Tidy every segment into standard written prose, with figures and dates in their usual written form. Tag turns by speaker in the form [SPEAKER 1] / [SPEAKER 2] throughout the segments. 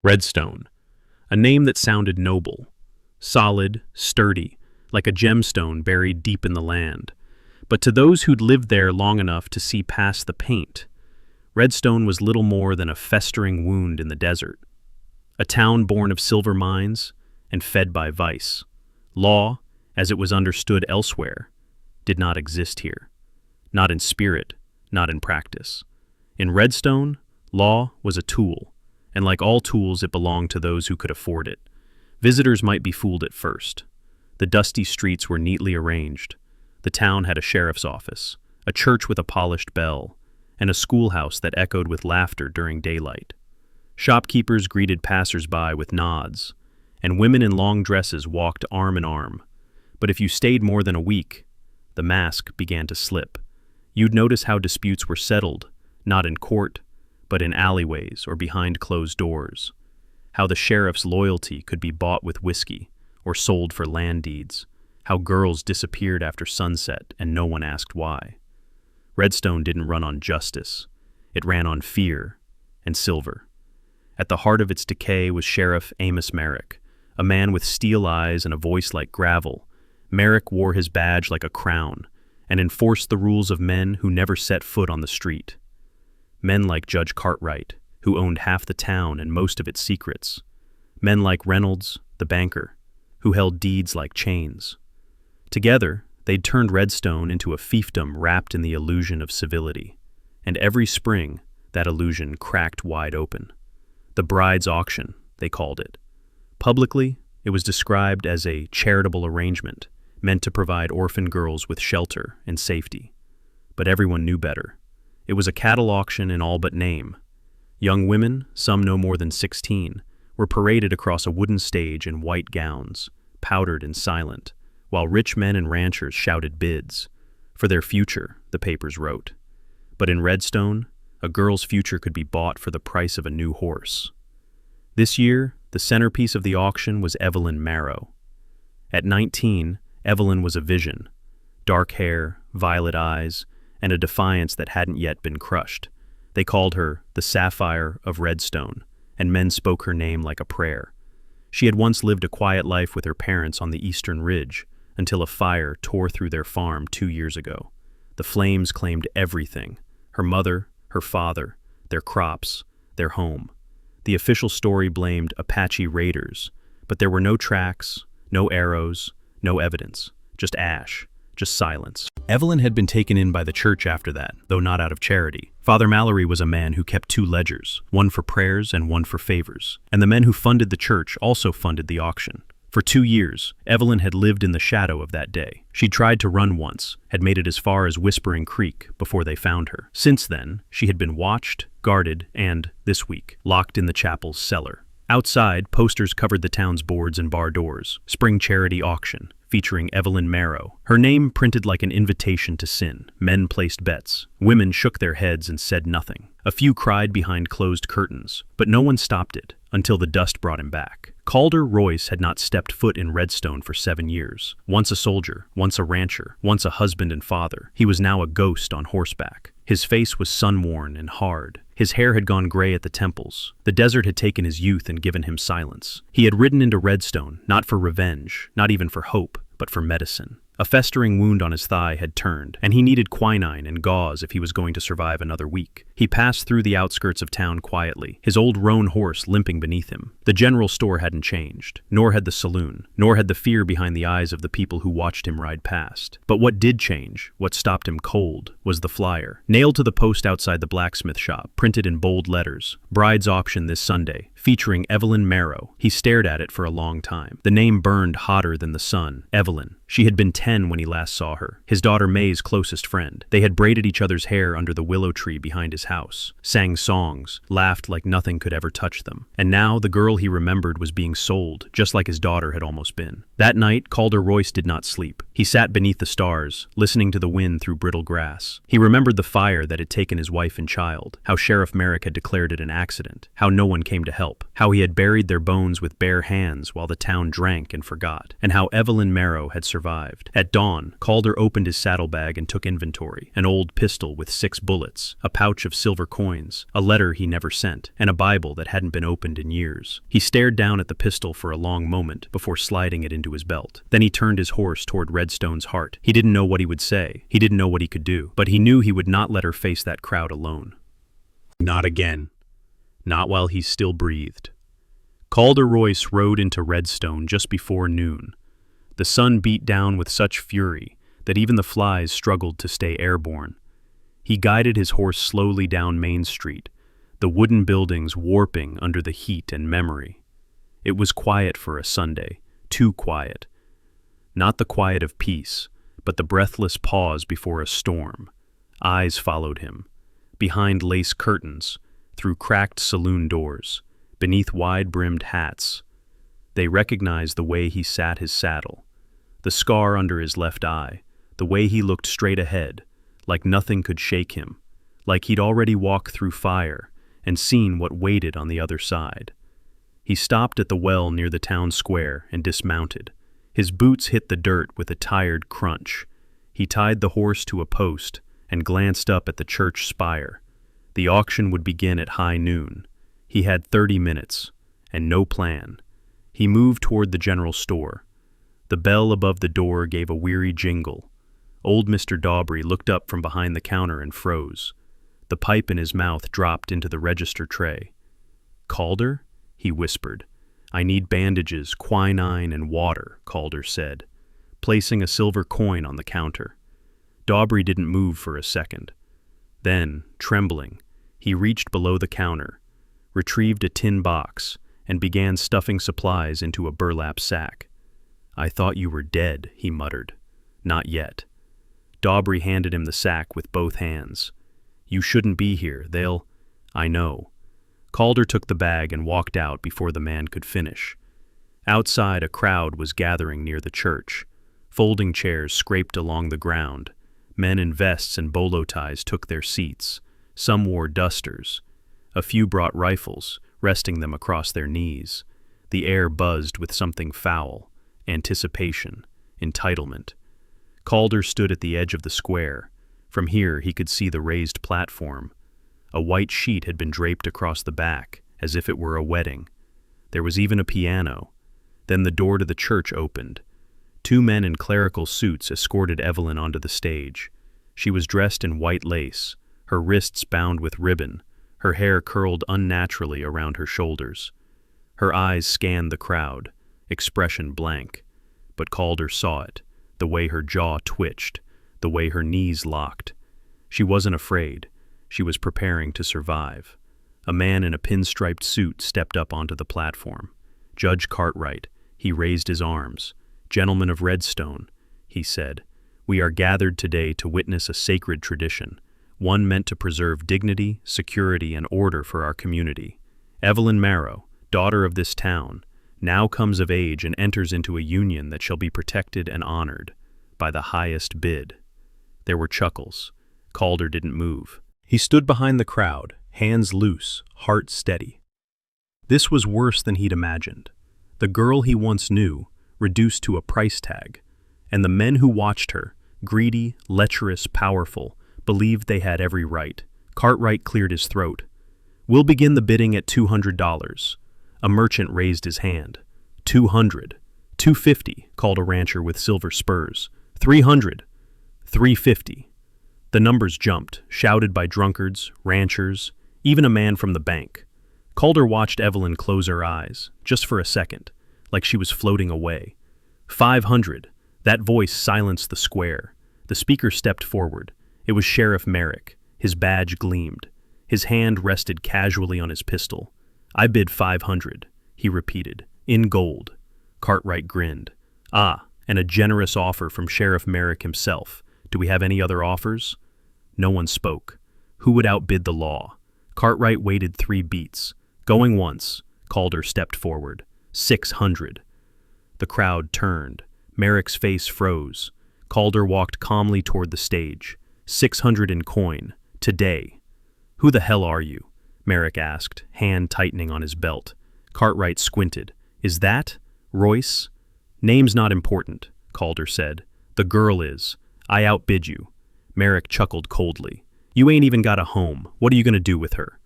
[SPEAKER 1] Redstone, a name that sounded noble, solid, sturdy, like a gemstone buried deep in the land. But to those who'd lived there long enough to see past the paint, Redstone was little more than a festering wound in the desert. A town born of silver mines and fed by vice. Law, as it was understood elsewhere, did not exist here. Not in spirit, not in practice. In Redstone, law was a tool, and like all tools it belonged to those who could afford it. Visitors might be fooled at first. The dusty streets were neatly arranged. The town had a sheriff's office, a church with a polished bell, and a schoolhouse that echoed with laughter during daylight. Shopkeepers greeted passers-by with nods, and women in long dresses walked arm in arm. But if you stayed more than a week, the mask began to slip. You'd notice how disputes were settled, not in court, but in alleyways or behind closed doors. How the sheriff's loyalty could be bought with whiskey or sold for land deeds. How girls disappeared after sunset and no one asked why. Redstone didn't run on justice. It ran on fear and silver. At the heart of its decay was Sheriff Amos Merrick, a man with steel eyes and a voice like gravel. Merrick wore his badge like a crown and enforced the rules of men who never set foot on the street. Men like Judge Cartwright, who owned half the town and most of its secrets. Men like Reynolds, the banker, who held deeds like chains. Together, they'd turned Redstone into a fiefdom wrapped in the illusion of civility. And every spring, that illusion cracked wide open. The bride's auction, they called it. Publicly, it was described as a charitable arrangement meant to provide orphan girls with shelter and safety. But everyone knew better. It was a cattle auction in all but name. Young women, some no more than 16, were paraded across a wooden stage in white gowns, powdered and silent, while rich men and ranchers shouted bids. For their future, the papers wrote. But in Redstone, a girl's future could be bought for the price of a new horse. This year, the centerpiece of the auction was Evelyn Marrow. At 19, Evelyn was a vision. Dark hair, violet eyes, and a defiance that hadn't yet been crushed. They called her the Sapphire of Redstone, and men spoke her name like a prayer. She had once lived a quiet life with her parents on the eastern ridge, until a fire tore through their farm 2 years ago. The flames claimed everything: her mother, her father, their crops, their home. The official story blamed Apache raiders, but there were no tracks, no arrows, no evidence, just ash. Just silence. Evelyn had been taken in by the church after that, though not out of charity. Father Mallory was a man who kept 2 ledgers, one for prayers and one for favors. And the men who funded the church also funded the auction. For 2 years, Evelyn had lived in the shadow of that day. She'd tried to run once, had made it as far as Whispering Creek before they found her. Since then, she had been watched, guarded, and, this week, locked in the chapel's cellar. Outside, posters covered the town's boards and bar doors. Spring charity auction, featuring Evelyn Marrow. Her name printed like an invitation to sin. Men placed bets. Women shook their heads and said nothing. A few cried behind closed curtains, but no one stopped it, until the dust brought him back. Calder Royce had not stepped foot in Redstone for 7 years. Once a soldier, once a rancher, once a husband and father, he was now a ghost on horseback. His face was sun-worn and hard. His hair had gone gray at the temples. The desert had taken his youth and given him silence. He had ridden into Redstone, not for revenge, not even for hope, but for medicine. A festering wound on his thigh had turned, and he needed quinine and gauze if he was going to survive another week. He passed through the outskirts of town quietly, his old roan horse limping beneath him. The general store hadn't changed, nor had the saloon, nor had the fear behind the eyes of the people who watched him ride past. But what did change, what stopped him cold, was the flyer. Nailed to the post outside the blacksmith shop, printed in bold letters, "Bride's auction this Sunday," featuring Evelyn Marrow. He stared at it for a long time. The name burned hotter than the sun. Evelyn. She had been 10 when he last saw her, his daughter May's closest friend. They had braided each other's hair under the willow tree behind his house, sang songs, laughed like nothing could ever touch them. And now the girl he remembered was being sold, just like his daughter had almost been. That night, Calder Royce did not sleep. He sat beneath the stars, listening to the wind through brittle grass. He remembered the fire that had taken his wife and child, how Sheriff Merrick had declared it an accident, how no one came to help. help, how he had buried their bones with bare hands while the town drank and forgot, and how Evelyn Marrow had survived. At dawn, Calder opened his saddlebag and took inventory: an old pistol with 6 bullets, a pouch of silver coins, a letter he never sent, and a Bible that hadn't been opened in years. He stared down at the pistol for a long moment before sliding it into his belt. Then he turned his horse toward Redstone's heart. He didn't know what he would say. He didn't know what he could do. But he knew he would not let her face that crowd alone. Not again. Not while he still breathed. Calder Royce rode into Redstone just before noon. The sun beat down with such fury that even the flies struggled to stay airborne. He guided his horse slowly down Main Street, the wooden buildings warping under the heat and memory. It was quiet for a Sunday, too quiet. Not the quiet of peace, but the breathless pause before a storm. Eyes followed him, behind lace curtains, through cracked saloon doors, beneath wide-brimmed hats. They recognized the way he sat his saddle, the scar under his left eye, the way he looked straight ahead, like nothing could shake him, like he'd already walked through fire and seen what waited on the other side. He stopped at the well near the town square and dismounted. His boots hit the dirt with a tired crunch. He tied the horse to a post and glanced up at the church spire. The auction would begin at high noon. He had 30 minutes, and no plan. He moved toward the general store. The bell above the door gave a weary jingle. Old Mr. Dawbrey looked up from behind the counter and froze. The pipe in his mouth dropped into the register tray. "Calder?" he whispered. "I need bandages, quinine, and water," Calder said, placing a silver coin on the counter. Dawbrey didn't move for a second. Then, trembling, he reached below the counter, retrieved a tin box, and began stuffing supplies into a burlap sack. "I thought you were dead," he muttered. "Not yet." Dawbrey handed him the sack with both hands. "You shouldn't be here. They'll—" "I know." Calder took the bag and walked out before the man could finish. Outside, a crowd was gathering near the church. Folding chairs scraped along the ground. Men in vests and bolo ties took their seats. Some wore dusters. A few brought rifles, resting them across their knees. The air buzzed with something foul: anticipation, entitlement. Calder stood at the edge of the square. From here he could see the raised platform. A white sheet had been draped across the back, as if it were a wedding. There was even a piano. Then the door to the church opened. 2 men in clerical suits escorted Evelyn onto the stage. She was dressed in white lace, her wrists bound with ribbon, her hair curled unnaturally around her shoulders. Her eyes scanned the crowd, expression blank. But Calder saw it, the way her jaw twitched, the way her knees locked. She wasn't afraid. She was preparing to survive. A man in a pinstriped suit stepped up onto the platform. Judge Cartwright. He raised his arms. "Gentlemen of Redstone," he said, "we are gathered today to witness a sacred tradition, one meant to preserve dignity, security, and order for our community. Evelyn Marrow, daughter of this town, now comes of age and enters into a union that shall be protected and honored by the highest bid." There were chuckles. Calder didn't move. He stood behind the crowd, hands loose, heart steady. This was worse than he'd imagined. The girl he once knew, reduced to a price tag, and the men who watched her, greedy, lecherous, powerful, believed they had every right. Cartwright cleared his throat. "We'll begin the bidding at $200. A merchant raised his hand. "200. $250, called a rancher with silver spurs. $300. $350. The numbers jumped, shouted by drunkards, ranchers, even a man from the bank. Calder watched Evelyn close her eyes, just for a second, like she was floating away. $500. That voice silenced the square. The speaker stepped forward. It was Sheriff Merrick. His badge gleamed. His hand rested casually on his pistol. "I bid $500, he repeated, "in gold." Cartwright grinned. "Ah, and a generous offer from Sheriff Merrick himself. Do we have any other offers?" No one spoke. Who would outbid the law? Cartwright waited 3 beats. Going once, Calder stepped forward. $600. The crowd turned. Merrick's face froze. Calder walked calmly toward the stage. $600 in coin. Today. "Who the hell are you?" Merrick asked, hand tightening on his belt. Cartwright squinted. "Is that Royce?" "Name's not important," Calder said. "The girl is. I outbid you." Merrick chuckled coldly. "You ain't even got a home. What are you going to do with her?"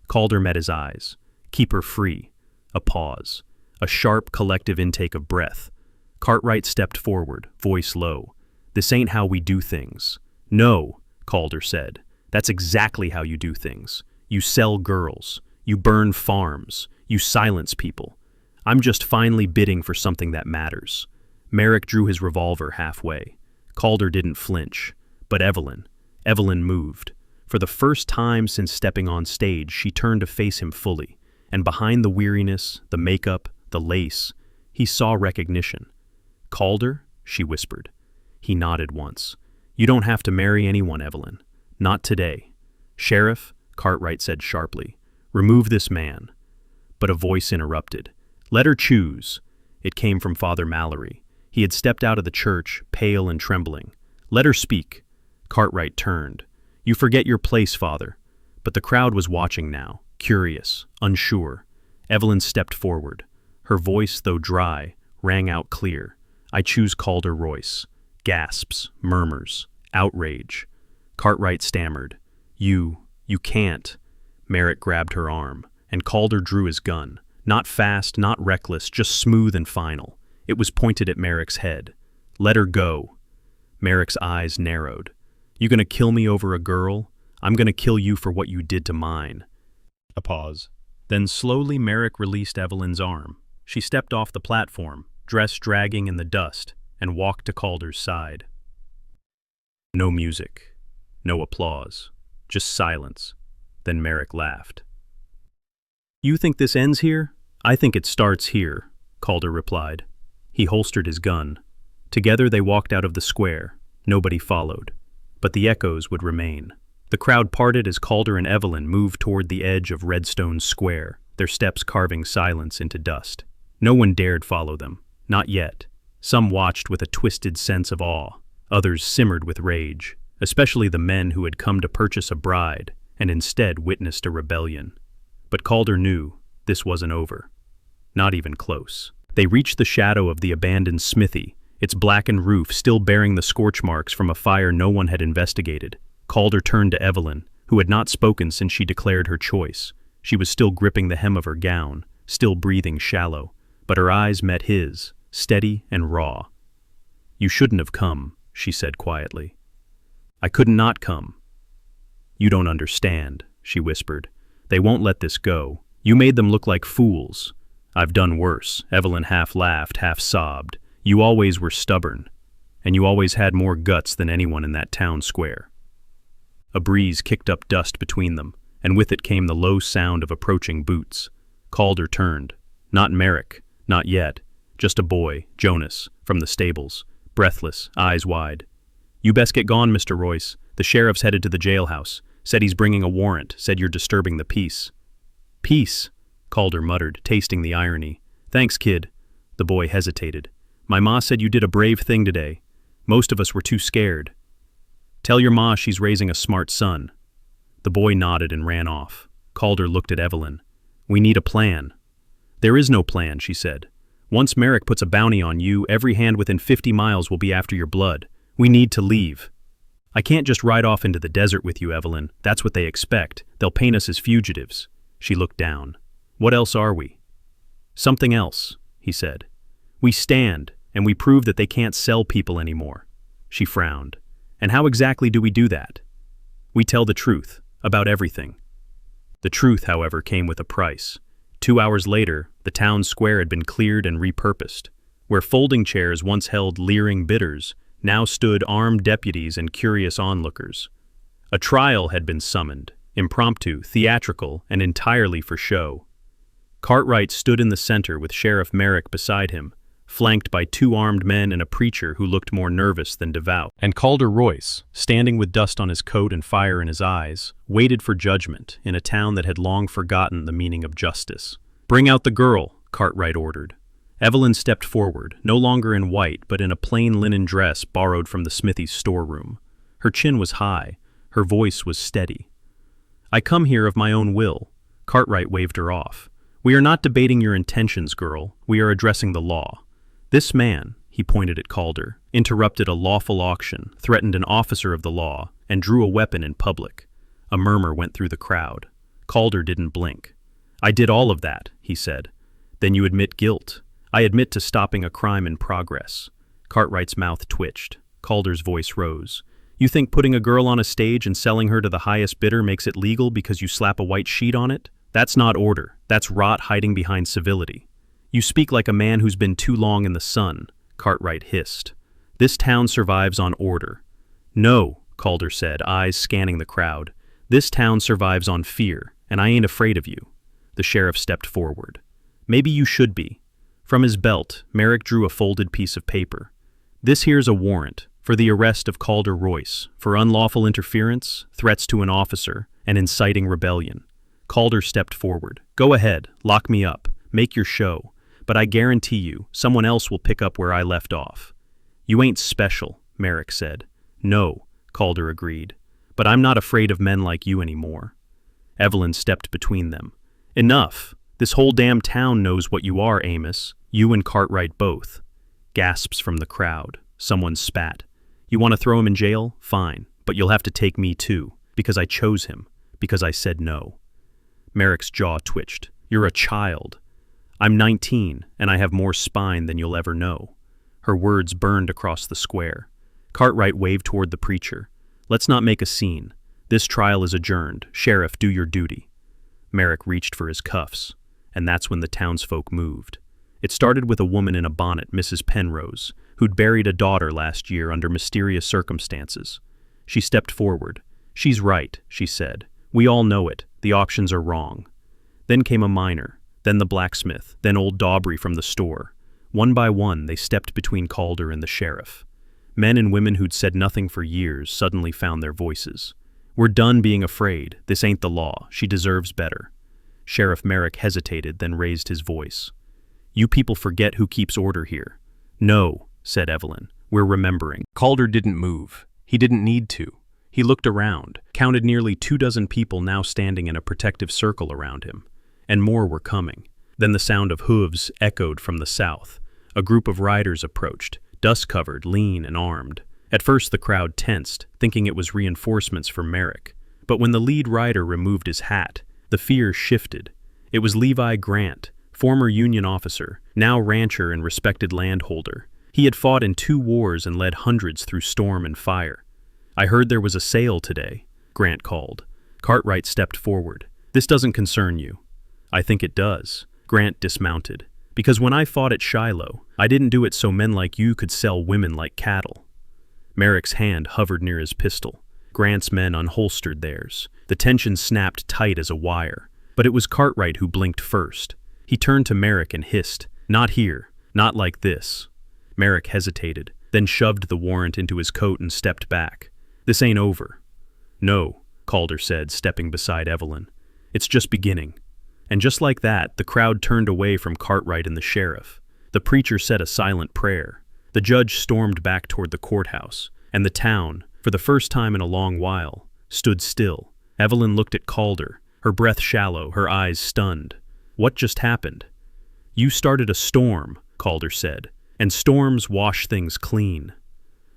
[SPEAKER 1] Calder met his eyes. "Keep her free." A pause. A sharp, collective intake of breath. Cartwright stepped forward, voice low. "This ain't how we do things." "No," Calder said. "That's exactly how you do things. You sell girls. You burn farms. You silence people. I'm just finally bidding for something that matters." Merrick drew his revolver halfway. Calder didn't flinch. But Evelyn moved. For the first time since stepping on stage, she turned to face him fully. And behind the weariness, the makeup, the lace, he saw recognition. "Calder?" she whispered. He nodded once. "You don't have to marry anyone, Evelyn. Not today." "Sheriff," Cartwright said sharply, "remove this man." But a voice interrupted. "Let her choose." It came from Father Mallory. He had stepped out of the church, pale and trembling. "Let her speak." Cartwright turned. "You forget your place, Father." But the crowd was watching now, curious, unsure. Evelyn stepped forward. Her voice, though dry, rang out clear. "I choose Calder Royce." Gasps, murmurs, outrage. Cartwright stammered. You can't." Merrick grabbed her arm, and Calder drew his gun. Not fast, not reckless, just smooth and final. It was pointed at Merrick's head. "Let her go." Merrick's eyes narrowed. "You gonna kill me over a girl? I'm gonna kill you for what you did to mine." A pause. Then slowly Merrick released Evelyn's arm. She stepped off the platform, dress dragging in the dust, and walked to Calder's side. No music. No applause. Just silence. Then Merrick laughed. "You think this ends here? I think it starts here," Calder replied. He holstered his gun. Together they walked out of the square. Nobody followed. But the echoes would remain. The crowd parted as Calder and Evelyn moved toward the edge of Redstone Square, their steps carving silence into dust. No one dared follow them. Not yet. Some watched with a twisted sense of awe. Others simmered with rage, especially the men who had come to purchase a bride and instead witnessed a rebellion. But Calder knew this wasn't over. Not even close. They reached the shadow of the abandoned smithy, its blackened roof still bearing the scorch marks from a fire no one had investigated. Calder turned to Evelyn, who had not spoken since she declared her choice. She was still gripping the hem of her gown, still breathing shallow, but her eyes met his, steady and raw. "You shouldn't have come," she said quietly. "I could not come." "You don't understand," she whispered. "They won't let this go. You made them look like fools." "I've done worse," Evelyn half laughed, half sobbed. "You always were stubborn, and you always had more guts than anyone in that town square." A breeze kicked up dust between them, and with it came the low sound of approaching boots. Calder turned. Not Merrick, not yet. Just a boy, Jonas, from the stables, breathless, eyes wide. "You best get gone, Mr. Royce. The sheriff's headed to the jailhouse. Said he's bringing a warrant, said you're disturbing the peace." "Peace?" Calder muttered, tasting the irony. "Thanks, kid." The boy hesitated. "My ma said you did a brave thing today. Most of us were too scared." "Tell your ma she's raising a smart son." The boy nodded and ran off. Calder looked at Evelyn. "We need a plan." "There is no plan," she said. "Once Merrick puts a bounty on you, every hand within 50 miles will be after your blood. We need to leave." "I can't just ride off into the desert with you, Evelyn. That's what they expect. They'll paint us as fugitives." She looked down. "What else are we?" "Something else," he said. "We stand, and we prove that they can't sell people anymore." She frowned. "And how exactly do we do that?" "We tell the truth, about everything." The truth, however, came with a price. 2 hours later, the town square had been cleared and repurposed. Where folding chairs once held leering bidders, now stood armed deputies and curious onlookers. A trial had been summoned, impromptu, theatrical, and entirely for show. Cartwright stood in the center with Sheriff Merrick beside him, flanked by 2 armed men and a preacher who looked more nervous than devout. And Calder Royce, standing with dust on his coat and fire in his eyes, waited for judgment in a town that had long forgotten the meaning of justice. "Bring out the girl," Cartwright ordered. Evelyn stepped forward, no longer in white but in a plain linen dress borrowed from the smithy's storeroom. Her chin was high, her voice was steady. "I come here of my own will." Cartwright waved her off. We are not debating your intentions, girl. We are addressing the law. This man, he pointed at Calder, interrupted a lawful auction, threatened an officer of the law, and drew a weapon in public. A murmur went through the crowd. Calder didn't blink. I did all of that, he said. Then you admit guilt. I admit to stopping a crime in progress. Cartwright's mouth twitched. Calder's voice rose. You think putting a girl on a stage and selling her to the highest bidder makes it legal because you slap a white sheet on it? That's not order. That's rot hiding behind civility. You speak like a man who's been too long in the sun, Cartwright hissed. This town survives on order. No, Calder said, eyes scanning the crowd. This town survives on fear, and I ain't afraid of you. The sheriff stepped forward. Maybe you should be. From his belt, Merrick drew a folded piece of paper. This here's a warrant for the arrest of Calder Royce for unlawful interference, threats to an officer, and inciting rebellion. Calder stepped forward. Go ahead, lock me up, make your show, but I guarantee you, someone else will pick up where I left off. You ain't special, Merrick said. No, Calder agreed, but I'm not afraid of men like you anymore. Evelyn stepped between them. Enough! This whole damn town knows what you are, Amos. You and Cartwright both. Gasps from the crowd. Someone spat. You want to throw him in jail? Fine, but you'll have to take me too, because I chose him, because I said no. Merrick's jaw twitched. You're a child. I'm 19, and I have more spine than you'll ever know. Her words burned across the square. Cartwright waved toward the preacher. Let's not make a scene. This trial is adjourned. Sheriff, do your duty. Merrick reached for his cuffs, and that's when the townsfolk moved. It started with a woman in a bonnet, Mrs. Penrose, who'd buried a daughter last year under mysterious circumstances. She stepped forward. She's right, she said. We all know it. The auctions are wrong. Then came a miner, then the blacksmith, then old Daubry from the store. One by one, they stepped between Calder and the sheriff. Men and women who'd said nothing for years suddenly found their voices. We're done being afraid. This ain't the law. She deserves better. Sheriff Merrick hesitated, then raised his voice. You people forget who keeps order here. No, said Evelyn. We're remembering. Calder didn't move. He didn't need to. He looked around, counted nearly 24 people now standing in a protective circle around him. And more were coming. Then the sound of hooves echoed from the south. A group of riders approached, dust-covered, lean, and armed. At first the crowd tensed, thinking it was reinforcements for Merrick. But when the lead rider removed his hat, the fear shifted. It was Levi Grant, former Union officer, now rancher and respected landholder. He had fought in 2 wars and led hundreds through storm and fire. I heard there was a sale today, Grant called. Cartwright stepped forward. This doesn't concern you. I think it does. Grant dismounted. Because when I fought at Shiloh, I didn't do it so men like you could sell women like cattle. Merrick's hand hovered near his pistol. Grant's men unholstered theirs. The tension snapped tight as a wire. But it was Cartwright who blinked first. He turned to Merrick and hissed, Not here. Not like this. Merrick hesitated, then shoved the warrant into his coat and stepped back. This ain't over. No, Calder said, stepping beside Evelyn. It's just beginning. And just like that, the crowd turned away from Cartwright and the sheriff. The preacher said a silent prayer. The judge stormed back toward the courthouse, and the town, for the first time in a long while, stood still. Evelyn looked at Calder, her breath shallow, her eyes stunned. What just happened? You started a storm, Calder said, and storms wash things clean.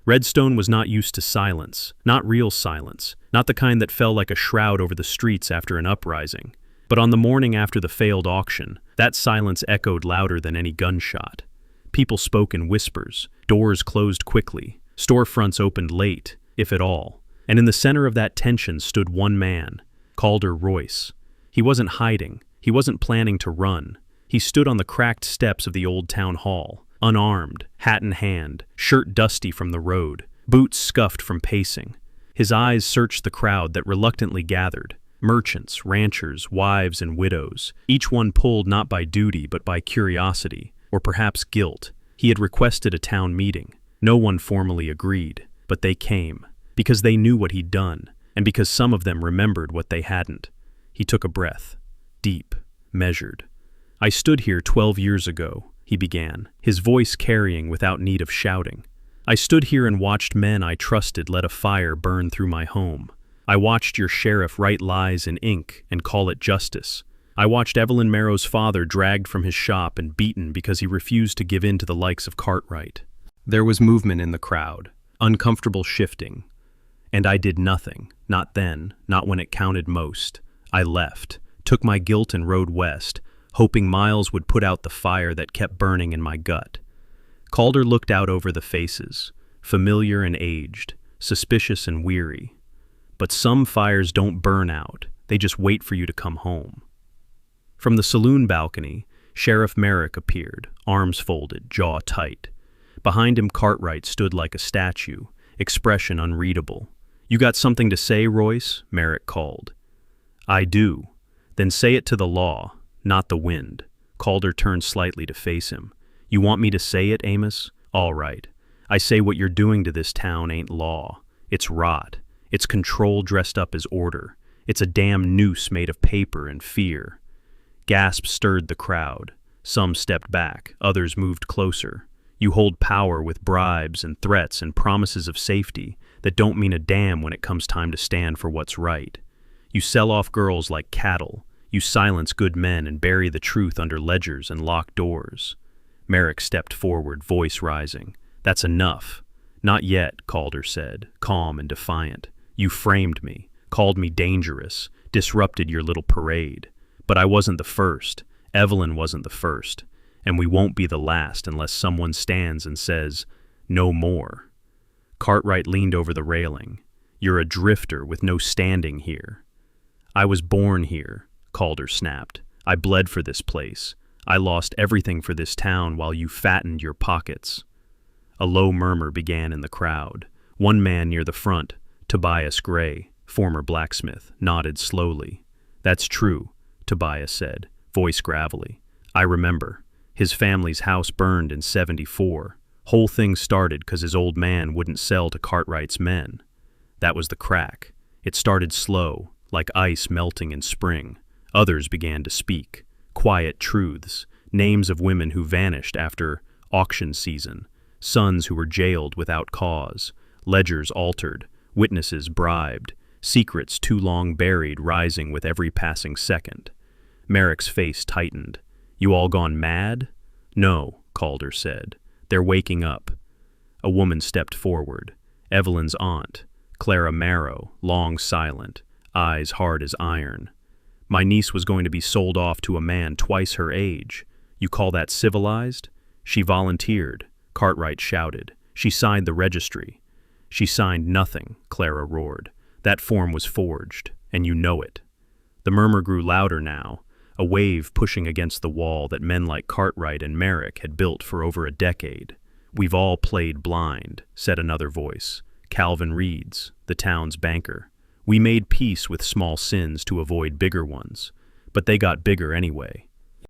[SPEAKER 1] Redstone was not used to silence, not real silence, not the kind that fell like a shroud over the streets after an uprising. But on the morning after the failed auction, that silence echoed louder than any gunshot. People spoke in whispers, doors closed quickly, storefronts opened late, if at all, and in the center of that tension stood one man, Calder Royce. He wasn't hiding, he wasn't planning to run. He stood on the cracked steps of the old town hall, unarmed, hat in hand, shirt dusty from the road, boots scuffed from pacing. His eyes searched the crowd that reluctantly gathered. Merchants, ranchers, wives, and widows, each one pulled not by duty but by curiosity, or perhaps guilt. He had requested a town meeting. No one formally agreed, but they came, because they knew what he'd done, and because some of them remembered what they hadn't. He took a breath, deep, measured. I stood here 12 years ago, he began, his voice carrying without need of shouting. I stood here and watched men I trusted let a fire burn through my home. I watched your sheriff write lies in ink and call it justice. I watched Evelyn Merrow's father dragged from his shop and beaten because he refused to give in to the likes of Cartwright. There was movement in the crowd, uncomfortable shifting. And I did nothing, not then, not when it counted most. I left, took my guilt and rode west, hoping Miles would put out the fire that kept burning in my gut. Calder looked out over the faces, familiar and aged, suspicious and weary. But some fires don't burn out, they just wait for you to come home. From the saloon balcony, Sheriff Merrick appeared, arms folded, jaw tight. Behind him, Cartwright stood like a statue, expression unreadable. "You got something to say, Royce?" Merrick called. "I do." "Then say it to the law, not the wind." Calder turned slightly to face him. "You want me to say it, Amos? All right. I say what you're doing to this town ain't law. It's rot. It's control dressed up as order. It's a damn noose made of paper and fear." Gasps stirred the crowd. Some stepped back, others moved closer. You hold power with bribes and threats and promises of safety that don't mean a damn when it comes time to stand for what's right. You sell off girls like cattle. You silence good men and bury the truth under ledgers and locked doors. Merrick stepped forward, voice rising. "That's enough." "Not yet," Calder said, calm and defiant. "You framed me, called me dangerous, disrupted your little parade. But I wasn't the first. Evelyn wasn't the first. And we won't be the last unless someone stands and says, 'No more.'" Cartwright leaned over the railing. "You're a drifter with no standing here." "I was born here," Calder snapped. "I bled for this place. I lost everything for this town while you fattened your pockets." A low murmur began in the crowd. One man near the front, Tobias Gray, former blacksmith, nodded slowly. "That's true," Tobias said, voice gravelly. "I remember. His family's house burned in '74. Whole thing started 'cause his old man wouldn't sell to Cartwright's men. That was the crack. It started slow, like ice melting in spring. Others began to speak. Quiet truths, names of women who vanished after auction season, sons who were jailed without cause, ledgers altered, witnesses bribed, secrets too long buried rising with every passing second. Merrick's face tightened. "You all gone mad?" "No," Calder said. "They're waking up." A woman stepped forward. Evelyn's aunt, Clara Marrow, long silent, eyes hard as iron. "My niece was going to be sold off to a man twice her age. You call that civilized?" "She volunteered," Cartwright shouted. "She signed the registry." "She signed nothing," Clara roared. "That form was forged, and you know it." The murmur grew louder now, a wave pushing against the wall that men like Cartwright and Merrick had built for over a decade. "We've all played blind," said another voice. Calvin Reed's, the town's banker. "We made peace with small sins to avoid bigger ones, but they got bigger anyway."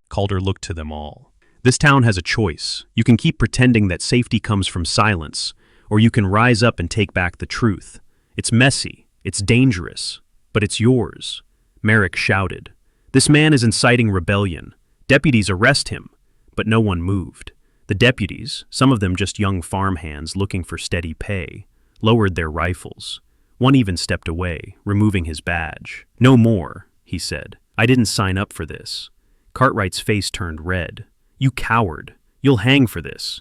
[SPEAKER 1] Calder looked to them all. "This town has a choice. You can keep pretending that safety comes from silence, or you can rise up and take back the truth. It's messy, it's dangerous, but it's yours." Merrick shouted. "This man is inciting rebellion. Deputies arrest him." But no one moved. The deputies, some of them just young farmhands looking for steady pay, lowered their rifles. One even stepped away, removing his badge. "No more," he said. "I didn't sign up for this." Cartwright's face turned red. "You coward. You'll hang for this."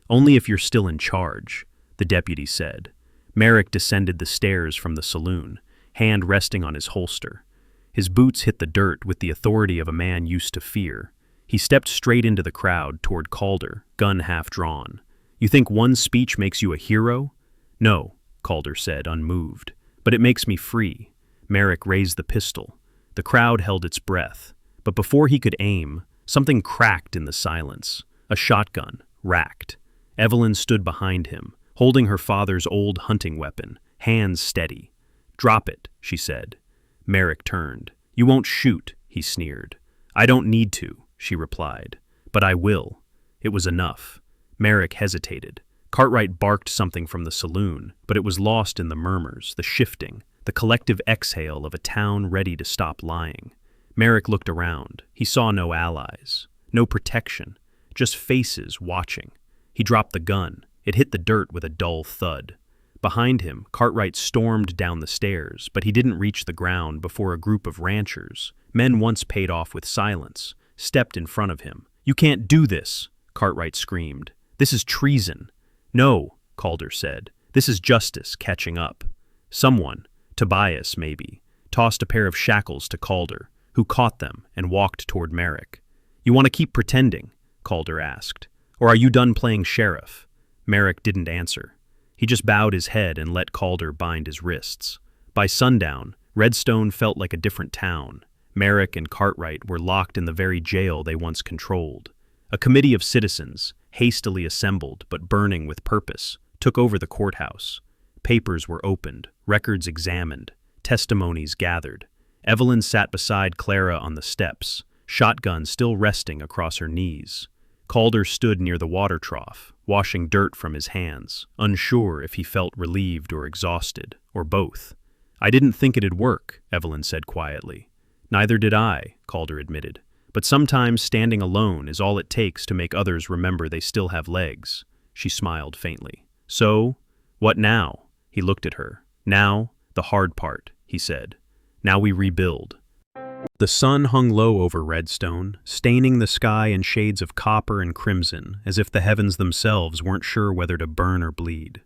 [SPEAKER 1] "Only if you're still in charge," the deputy said. Merrick descended the stairs from the saloon, hand resting on his holster. His boots hit the dirt with the authority of a man used to fear. He stepped straight into the crowd toward Calder, gun half drawn. "You think one speech makes you a hero?" "No," Calder said, unmoved. "But it makes me free." Merrick raised the pistol. The crowd held its breath. But before he could aim, something cracked in the silence. A shotgun, racked. Evelyn stood behind him, holding her father's old hunting weapon, hands steady. "Drop it," she said. Merrick turned. "You won't shoot," he sneered. "I don't need to," she replied. "But I will." It was enough. Merrick hesitated. Cartwright barked something from the saloon, but it was lost in the murmurs, the shifting, the collective exhale of a town ready to stop lying. Merrick looked around. He saw no allies, no protection, just faces watching. He dropped the gun. It hit the dirt with a dull thud. Behind him, Cartwright stormed down the stairs, but he didn't reach the ground before a group of ranchers, men once paid off with silence, stepped in front of him. "You can't do this," Cartwright screamed. "This is treason." "No," Calder said. "This is justice catching up." Someone, Tobias maybe, tossed a pair of shackles to Calder, who caught them and walked toward Merrick. "You want to keep pretending?" Calder asked. "Or are you done playing sheriff?" Merrick didn't answer. He just bowed his head and let Calder bind his wrists. By sundown, Redstone felt like a different town. Merrick and Cartwright were locked in the very jail they once controlled. A committee of citizens, hastily assembled but burning with purpose, took over the courthouse. Papers were opened, records examined, testimonies gathered. Evelyn sat beside Clara on the steps, shotgun still resting across her knees. Calder stood near the water trough, washing dirt from his hands, unsure if he felt relieved or exhausted, or both. "I didn't think it'd work," Evelyn said quietly. "Neither did I," Calder admitted. "But sometimes standing alone is all it takes to make others remember they still have legs." She smiled faintly. "So, what now?" He looked at her. "Now, the hard part," he said. "Now we rebuild." The sun hung low over Redstone, staining the sky in shades of copper and crimson, as if the heavens themselves weren't sure whether to burn or bleed.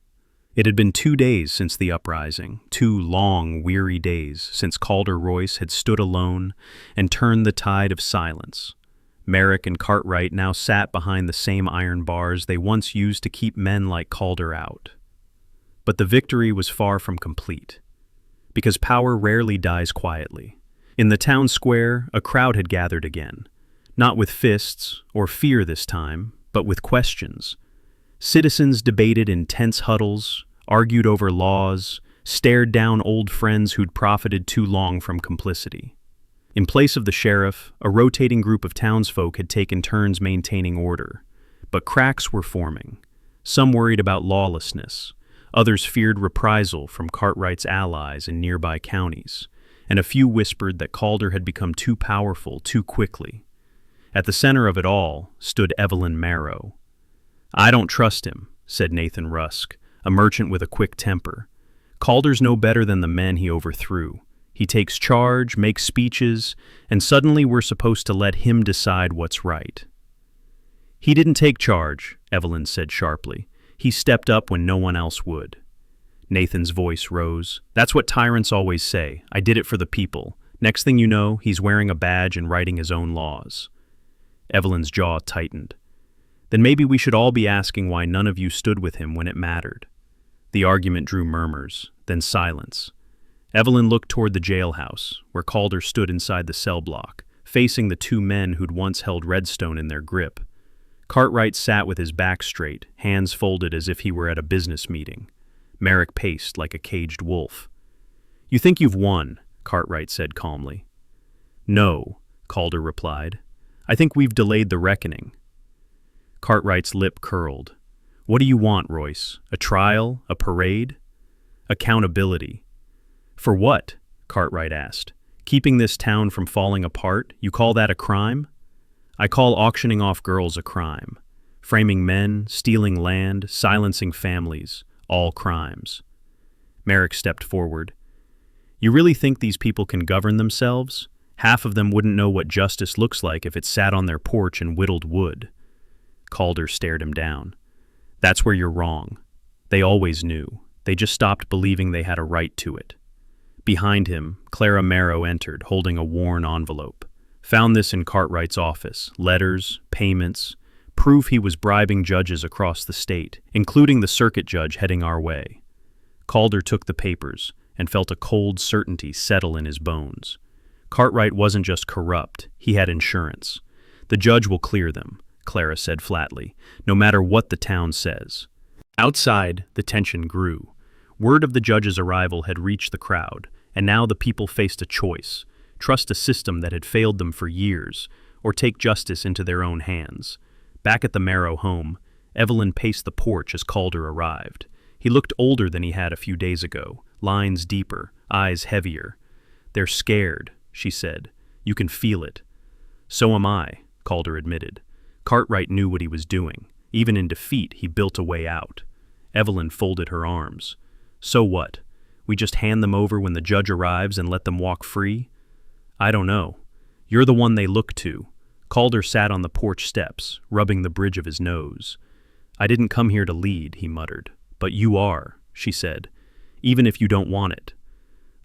[SPEAKER 1] It had been 2 days since the uprising, 2 long, weary days since Calder Royce had stood alone and turned the tide of silence. Merrick and Cartwright now sat behind the same iron bars they once used to keep men like Calder out. But the victory was far from complete, because power rarely dies quietly. In the town square, a crowd had gathered again, not with fists or fear this time, but with questions. Citizens debated in tense huddles, argued over laws, stared down old friends who'd profited too long from complicity. In place of the sheriff, a rotating group of townsfolk had taken turns maintaining order. But cracks were forming. Some worried about lawlessness, others feared reprisal from Cartwright's allies in nearby counties, and a few whispered that Calder had become too powerful too quickly. At the center of it all stood Evelyn Marrow. "I don't trust him," said Nathan Rusk, a merchant with a quick temper. "Calder's no better than the men he overthrew. He takes charge, makes speeches, and suddenly we're supposed to let him decide what's right." "He didn't take charge," Evelyn said sharply. "He stepped up when no one else would." Nathan's voice rose. "That's what tyrants always say. I did it for the people. Next thing you know, he's wearing a badge and writing his own laws." Evelyn's jaw tightened. "Then maybe we should all be asking why none of you stood with him when it mattered." The argument drew murmurs, then silence. Evelyn looked toward the jailhouse, where Calder stood inside the cell block, facing the 2 men who'd once held Redstone in their grip. Cartwright sat with his back straight, hands folded as if he were at a business meeting. Merrick paced like a caged wolf. "You think you've won," Cartwright said calmly. "No," Calder replied. "I think we've delayed the reckoning." Cartwright's lip curled. "What do you want, Royce? A trial? A parade?" "Accountability." "For what?" Cartwright asked. "Keeping this town from falling apart? You call that a crime?" "I call auctioning off girls a crime. Framing men, stealing land, silencing families. All crimes." Merrick stepped forward. "You really think these people can govern themselves? Half of them wouldn't know what justice looks like if it sat on their porch and whittled wood." Calder stared him down. "That's where you're wrong. They always knew. They just stopped believing they had a right to it." Behind him, Clara Marrow entered, holding a worn envelope. "Found this in Cartwright's office. Letters, payments, proof he was bribing judges across the state, including the circuit judge heading our way." Calder took the papers and felt a cold certainty settle in his bones. Cartwright wasn't just corrupt, he had insurance. "The judge will clear them," Clara said flatly, "no matter what the town says." Outside, the tension grew. Word of the judge's arrival had reached the crowd, and now the people faced a choice: trust a system that had failed them for years, or take justice into their own hands. Back at the Marrow home, Evelyn paced the porch as Calder arrived. He looked older than he had a few days ago, lines deeper, eyes heavier. "They're scared," she said. "You can feel it." "So am I," Calder admitted. Cartwright knew what he was doing. Even in defeat, he built a way out. Evelyn folded her arms. So what? We just hand them over when the judge arrives and let them walk free? I don't know. You're the one they look to. Calder sat on the porch steps, rubbing the bridge of his nose. I didn't come here to lead, he muttered. But you are, she said, even if you don't want it.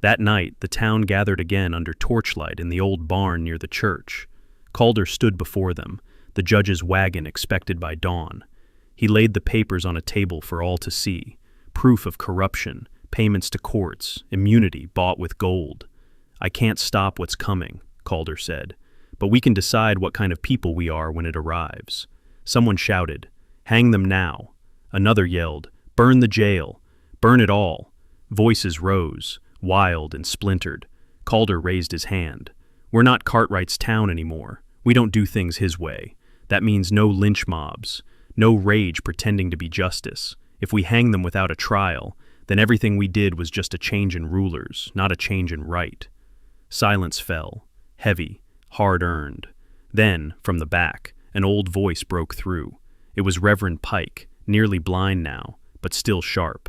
[SPEAKER 1] That night, the town gathered again under torchlight in the old barn near the church. Calder stood before them, the judge's wagon expected by dawn. He laid the papers on a table for all to see, proof of corruption, payments to courts, immunity bought with gold. I can't stop what's coming, Calder said, but we can decide what kind of people we are when it arrives. Someone shouted, hang them now. Another yelled, burn the jail, burn it all. Voices rose, wild and splintered. Calder raised his hand. We're not Cartwright's town anymore. We don't do things his way. That means no lynch mobs, no rage pretending to be justice. If we hang them without a trial, then everything we did was just a change in rulers, not a change in right. Silence fell, heavy, hard-earned. Then, from the back, an old voice broke through. It was Reverend Pike, nearly blind now, but still sharp.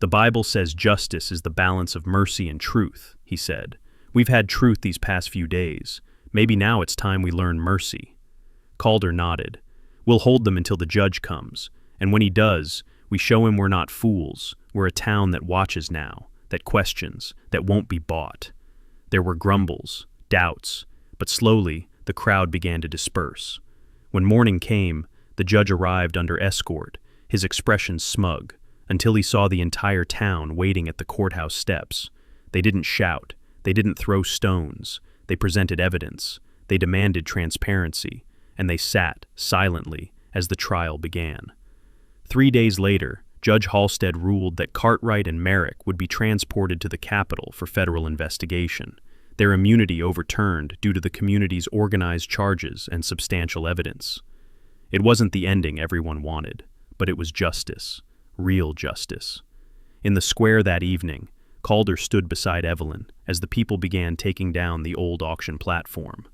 [SPEAKER 1] The Bible says justice is the balance of mercy and truth, he said. We've had truth these past few days. Maybe now it's time we learn mercy. Calder nodded. We'll hold them until the judge comes, and when he does, we show him we're not fools. We're a town that watches now, that questions, that won't be bought. There were grumbles, doubts, but slowly the crowd began to disperse. When morning came, the judge arrived under escort, his expression smug, until he saw the entire town waiting at the courthouse steps. They didn't shout, they didn't throw stones, they presented evidence, they demanded transparency, and they sat silently as the trial began. 3 days later, Judge Halstead ruled that Cartwright and Merrick would be transported to the Capitol for federal investigation, their immunity overturned due to the community's organized charges and substantial evidence. It wasn't the ending everyone wanted, but it was justice, real justice. In the square that evening, Calder stood beside Evelyn as the people began taking down the old auction platform.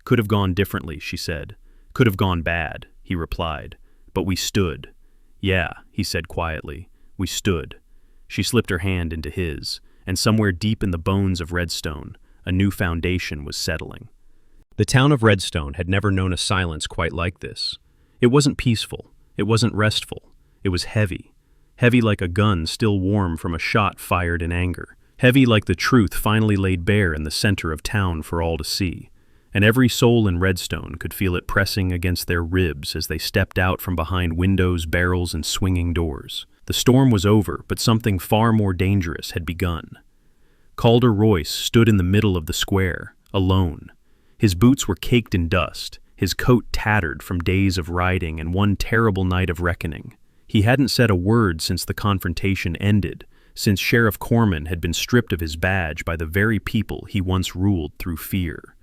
[SPEAKER 1] Could have gone differently, she said. Could have gone bad, he replied. But we stood. Yeah, he said quietly. We stood. She slipped her hand into his, and somewhere deep in the bones of Redstone, a new foundation was settling. The town of Redstone had never known a silence quite like this. It wasn't peaceful. It wasn't restful. It was heavy. Heavy like a gun still warm from a shot fired in anger. Heavy like the truth finally laid bare in the center of town for all to see. And every soul in Redstone could feel it pressing against their ribs as they stepped out from behind windows, barrels, and swinging doors. The storm was over, but something far more dangerous had begun. Calder Royce stood in the middle of the square, alone. His boots were caked in dust, his coat tattered from days of riding and one terrible night of reckoning. He hadn't said a word since the confrontation ended, since Sheriff Corman had been stripped of his badge by the very people he once ruled through fear.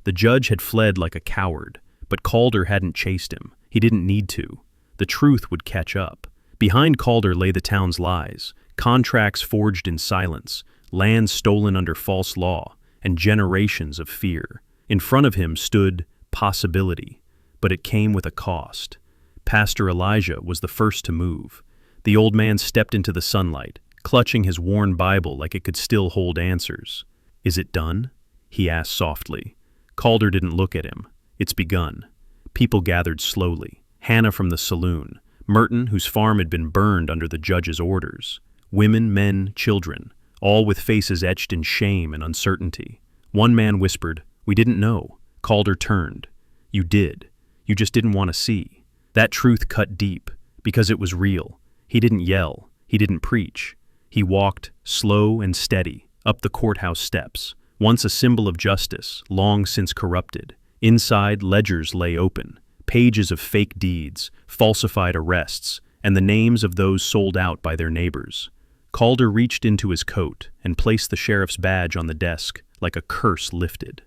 [SPEAKER 1] The judge had fled like a coward, but Calder hadn't chased him. He didn't need to. The truth would catch up. Behind Calder lay the town's lies, contracts forged in silence, land stolen under false law, and generations of fear. In front of him stood possibility, but it came with a cost. Pastor Elijah was the first to move. The old man stepped into the sunlight, clutching his worn Bible like it could still hold answers. "Is it done?" he asked softly. Calder didn't look at him. "It's begun." People gathered slowly. Hannah from the saloon, Merton, whose farm had been burned under the judge's orders, women, men, children, all with faces etched in shame and uncertainty. One man whispered, "We didn't know." Calder turned. "You did. You just didn't want to see." That truth cut deep, because it was real. He didn't yell. He didn't preach. He walked, slow and steady, up the courthouse steps, once a symbol of justice, long since corrupted. Inside, ledgers lay open, pages of fake deeds, falsified arrests, and the names of those sold out by their neighbors. Calder reached into his coat and placed the sheriff's badge on the desk like a curse lifted.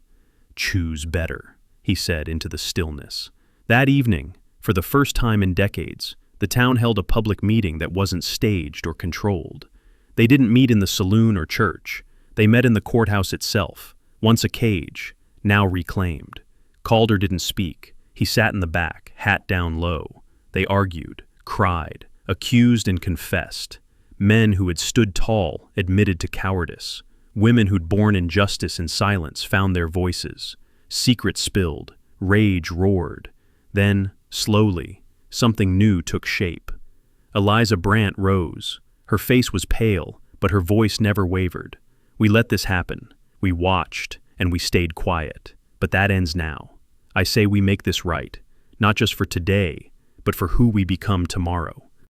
[SPEAKER 1] "Choose better," he said into the stillness. That evening, for the first time in decades, the town held a public meeting that wasn't staged or controlled. They didn't meet in the saloon or church. They met in the courthouse itself, once a cage, now reclaimed. Calder didn't speak. He sat in the back, hat down low. They argued, cried, accused and confessed. Men who had stood tall admitted to cowardice. Women who'd borne injustice in silence found their voices. Secrets spilled. Rage roared. Then, slowly, something new took shape. Eliza Brandt rose. Her face was pale, but her voice never wavered. We let this happen. We watched, and we stayed quiet. But that ends now. I say we make this right, not just for today, but for who we become tomorrow.